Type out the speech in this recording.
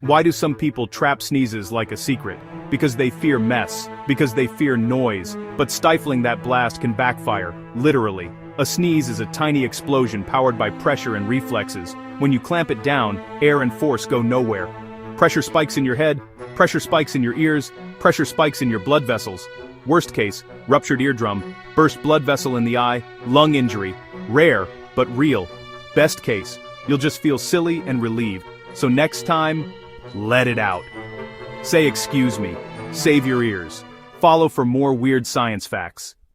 Why do some people trap sneezes like a secret? Because they fear mess, because they fear noise, but stifling that blast can backfire, literally. A sneeze is a tiny explosion powered by pressure and reflexes. When you clamp it down, air and force go nowhere. Pressure spikes in your head, pressure spikes in your ears, pressure spikes in your blood vessels. Worst case, ruptured eardrum, burst blood vessel in the eye, lung injury. Rare, but real. Best case, you'll just feel silly and relieved. So next time, let it out. Say excuse me. Save your ears. Follow for more weird science facts.